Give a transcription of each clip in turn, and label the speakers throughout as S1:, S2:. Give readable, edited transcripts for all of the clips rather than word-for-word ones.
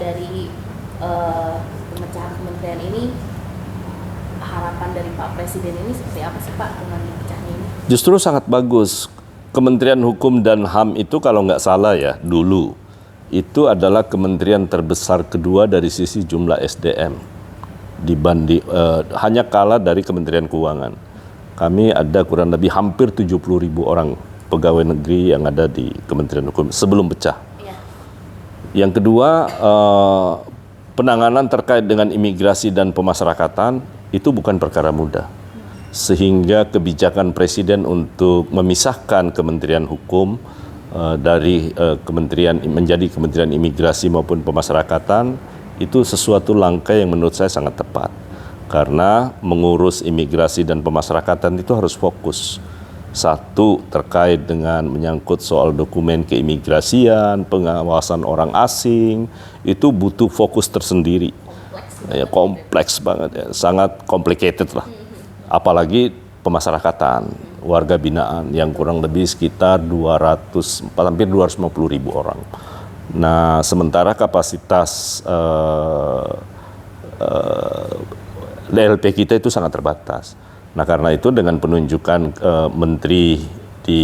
S1: dari pemecahan kementerian ini, harapan dari Pak Presiden ini seperti apa sih Pak dengan pecahnya ini?
S2: Justru sangat bagus. Kementerian Hukum dan HAM itu kalau nggak salah ya dulu itu adalah kementerian terbesar kedua dari sisi jumlah SDM dibanding hanya kalah dari Kementerian Keuangan. Kami ada kurang lebih hampir 70.000 orang pegawai negeri yang ada di Kementerian Hukum sebelum pecah.
S1: Iya.
S2: Yang kedua, penanganan terkait dengan imigrasi dan pemasyarakatan itu bukan perkara mudah. Sehingga kebijakan Presiden untuk memisahkan Kementerian Hukum dari kementerian menjadi Kementerian Imigrasi maupun Pemasyarakatan itu sesuatu langkah yang menurut saya sangat tepat. Karena mengurus imigrasi dan pemasyarakatan itu harus fokus. Satu, terkait dengan menyangkut soal dokumen keimigrasian, pengawasan orang asing, itu butuh fokus tersendiri. Kompleks banget ya, sangat complicated lah. Apalagi pemasyarakatan, warga binaan yang kurang lebih sekitar hampir 250.000 orang. Nah, sementara kapasitas LP kita itu sangat terbatas. Nah, karena itu dengan penunjukan menteri di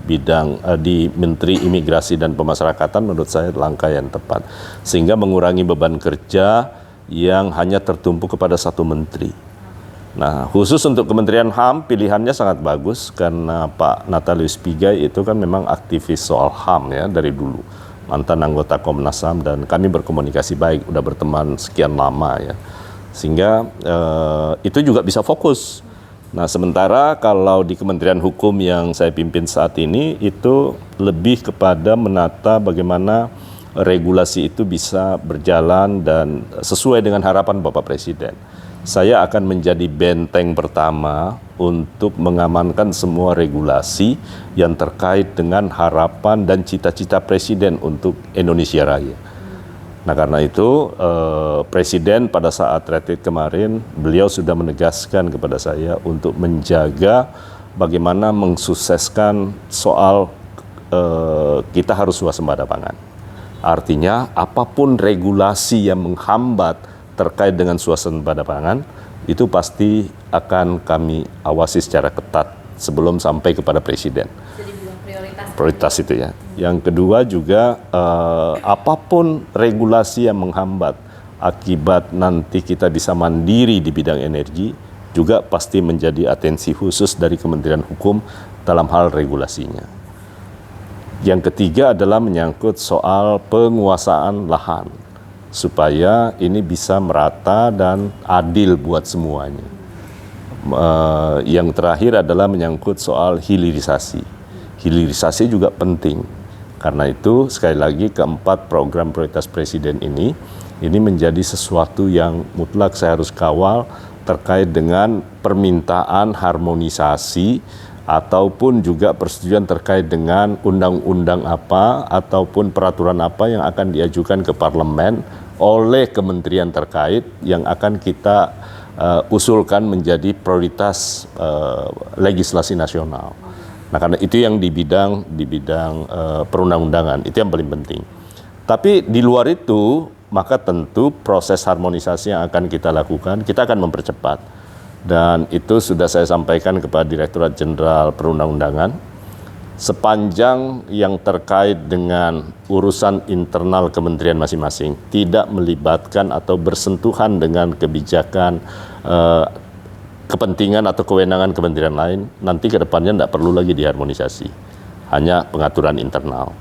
S2: bidang di Menteri Imigrasi dan Pemasyarakatan menurut saya langkah yang tepat. Sehingga mengurangi beban kerja yang hanya tertumpuk kepada satu menteri. Nah, khusus untuk Kementerian HAM pilihannya sangat bagus karena Pak Natalius Pigai itu kan memang aktivis soal HAM ya dari dulu. Mantan anggota Komnas HAM dan kami berkomunikasi baik, udah berteman sekian lama ya. Sehingga itu juga bisa fokus. Nah, sementara kalau di Kementerian Hukum yang saya pimpin saat ini itu lebih kepada menata bagaimana regulasi itu bisa berjalan dan sesuai dengan harapan Bapak Presiden. Saya akan menjadi benteng pertama untuk mengamankan semua regulasi yang terkait dengan harapan dan cita-cita Presiden untuk Indonesia Raya. Nah, karena itu Presiden pada saat retreat kemarin, beliau sudah menegaskan kepada saya untuk menjaga bagaimana mensukseskan soal kita harus swasembada pangan. Artinya apapun regulasi yang menghambat terkait dengan swasembada pangan, itu pasti akan kami awasi secara ketat sebelum sampai kepada Presiden.
S1: Jadi
S2: prioritas itu ya. Yang kedua juga apapun regulasi yang menghambat akibat nanti kita bisa mandiri di bidang energi juga pasti menjadi atensi khusus dari Kementerian Hukum dalam hal regulasinya. Yang ketiga adalah menyangkut soal penguasaan lahan supaya ini bisa merata dan adil buat semuanya. Yang terakhir adalah menyangkut soal hilirisasi. Hilirisasi juga penting. Karena itu sekali lagi keempat program prioritas Presiden ini menjadi sesuatu yang mutlak saya harus kawal terkait dengan permintaan harmonisasi ataupun juga persetujuan terkait dengan undang-undang apa ataupun peraturan apa yang akan diajukan ke parlemen oleh kementerian terkait yang akan kita usulkan menjadi prioritas legislasi nasional. Nah, karena itu yang di bidang perundang-undangan, itu yang paling penting. Tapi di luar itu, maka tentu proses harmonisasi yang akan kita lakukan, kita akan mempercepat. Dan itu sudah saya sampaikan kepada Direktorat Jenderal Perundang-undangan. Sepanjang yang terkait dengan urusan internal kementerian masing-masing, tidak melibatkan atau bersentuhan dengan kebijakan kepentingan atau kewenangan kementerian lain, nanti ke depannya tidak perlu lagi diharmonisasi. Hanya pengaturan internal.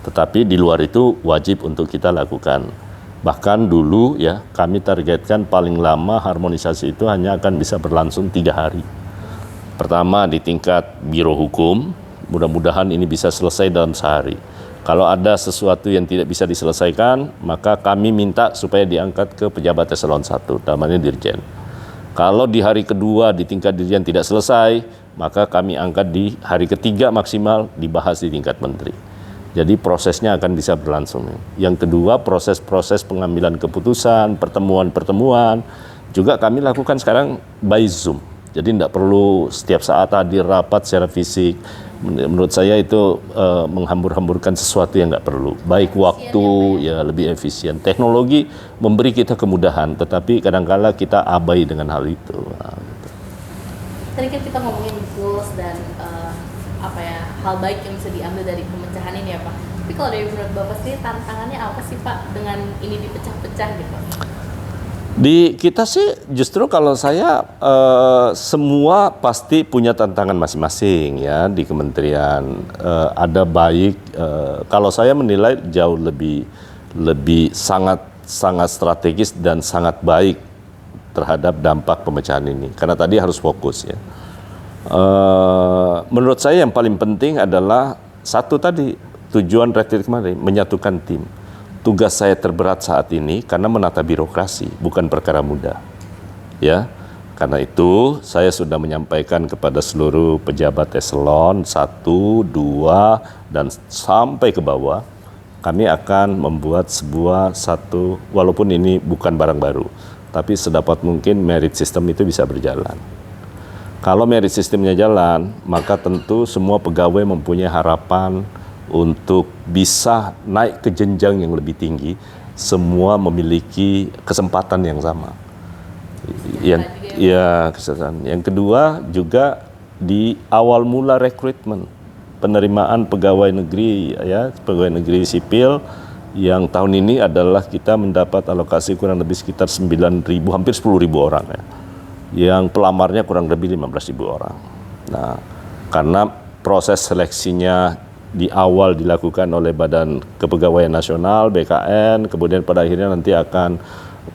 S2: Tetapi di luar itu wajib untuk kita lakukan. Bahkan dulu ya kami targetkan paling lama harmonisasi itu hanya akan bisa berlangsung 3 hari. Pertama di tingkat Biro Hukum, mudah-mudahan ini bisa selesai dalam sehari. Kalau ada sesuatu yang tidak bisa diselesaikan, maka kami minta supaya diangkat ke pejabat eselon 1, namanya Dirjen. Kalau di hari kedua di tingkat Dirjen tidak selesai, maka kami angkat di hari ketiga maksimal dibahas di tingkat menteri. Jadi prosesnya akan bisa berlangsung. Yang kedua, proses-proses pengambilan keputusan, pertemuan-pertemuan, juga kami lakukan sekarang by Zoom. Jadi tidak perlu setiap saat hadir rapat secara fisik. Menurut saya itu menghambur-hamburkan sesuatu yang nggak perlu. Baik waktu, ya lebih efisien. Teknologi memberi kita kemudahan, tetapi kadang-kala kita abai dengan hal itu. Nah, gitu.
S1: Tadi kan kita ngomongin goals dan hal baik yang bisa diambil dari pemecahan ini ya Pak. Tapi kalau dari menurut Bapak sendiri tantangannya apa sih Pak dengan ini dipecah-pecah gitu?
S2: Di kita sih justru kalau saya semua pasti punya tantangan masing-masing ya di kementerian. Ada baik, kalau saya menilai jauh lebih sangat strategis dan sangat baik terhadap dampak pemecahan ini. Karena tadi harus fokus ya. Menurut saya yang paling penting adalah satu tadi tujuan rektor kemarin menyatukan tim. Tugas saya terberat saat ini karena menata birokrasi, bukan perkara mudah. Ya, karena itu saya sudah menyampaikan kepada seluruh pejabat eselon 1, 2, dan sampai ke bawah, kami akan membuat satu, walaupun ini bukan barang baru, tapi sedapat mungkin merit system itu bisa berjalan. Kalau merit systemnya jalan, maka tentu semua pegawai mempunyai harapan untuk bisa naik ke jenjang yang lebih tinggi, semua memiliki kesempatan yang sama. Yang kedua juga di awal mula rekrutmen, penerimaan pegawai negeri ya, pegawai negeri sipil yang tahun ini adalah kita mendapat alokasi kurang lebih sekitar 9.000, hampir 10.000 orang ya. Yang pelamarnya kurang lebih 15.000 orang. Nah, karena proses seleksinya di awal dilakukan oleh Badan Kepegawaian Nasional, BKN, kemudian pada akhirnya nanti akan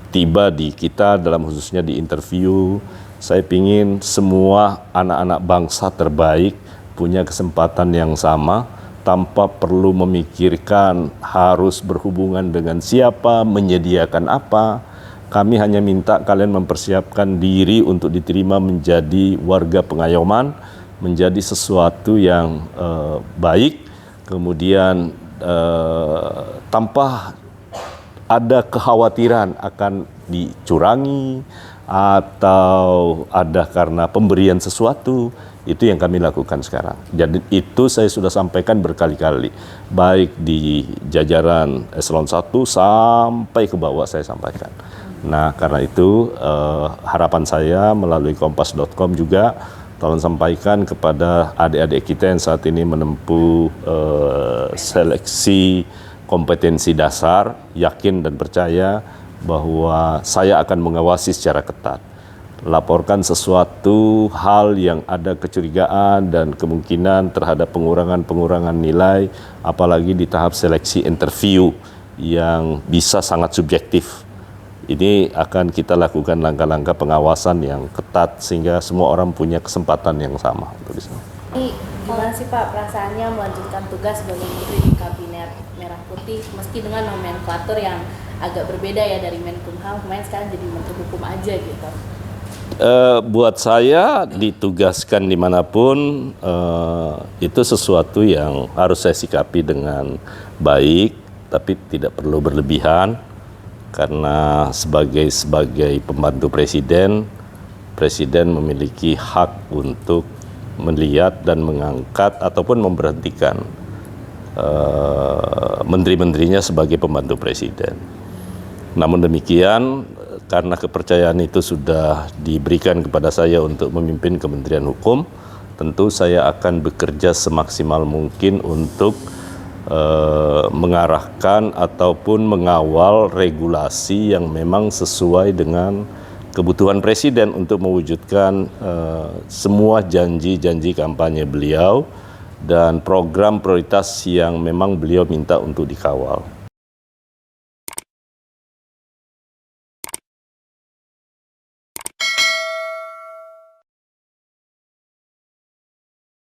S2: tiba di kita dalam khususnya di interview. Saya ingin semua anak-anak bangsa terbaik punya kesempatan yang sama tanpa perlu memikirkan harus berhubungan dengan siapa, menyediakan apa. Kami hanya minta kalian mempersiapkan diri untuk diterima menjadi warga pengayoman, menjadi sesuatu yang baik, kemudian tanpa ada kekhawatiran akan dicurangi atau ada karena pemberian sesuatu. Itu yang kami lakukan sekarang. Jadi itu saya sudah sampaikan berkali-kali, baik di jajaran eselon 1 sampai ke bawah saya sampaikan. Nah, karena itu harapan saya melalui kompas.com juga tolong sampaikan kepada adik-adik kita yang saat ini menempuh seleksi kompetensi dasar, yakin dan percaya bahwa saya akan mengawasi secara ketat. Laporkan sesuatu hal yang ada kecurigaan dan kemungkinan terhadap pengurangan nilai, apalagi di tahap seleksi interview yang bisa sangat subjektif. Ini akan kita lakukan langkah-langkah pengawasan yang ketat sehingga semua orang punya kesempatan yang sama untuk bisa.
S1: Ini gimana sih Pak perasaannya melanjutkan tugas sebagai menteri di Kabinet Merah Putih meski dengan nomenklatur yang agak berbeda ya dari Menkumham, kemarin sekarang jadi Menteri Hukum aja gitu?
S2: Buat saya ditugaskan dimanapun itu sesuatu yang harus saya sikapi dengan baik, tapi tidak perlu berlebihan. Karena sebagai pembantu presiden memiliki hak untuk melihat dan mengangkat ataupun memberhentikan menteri-menterinya sebagai pembantu presiden. Namun demikian, karena kepercayaan itu sudah diberikan kepada saya untuk memimpin Kementerian Hukum, tentu saya akan bekerja semaksimal mungkin untuk mengarahkan ataupun mengawal regulasi yang memang sesuai dengan kebutuhan presiden untuk mewujudkan semua janji-janji kampanye beliau dan program prioritas yang memang beliau minta untuk dikawal.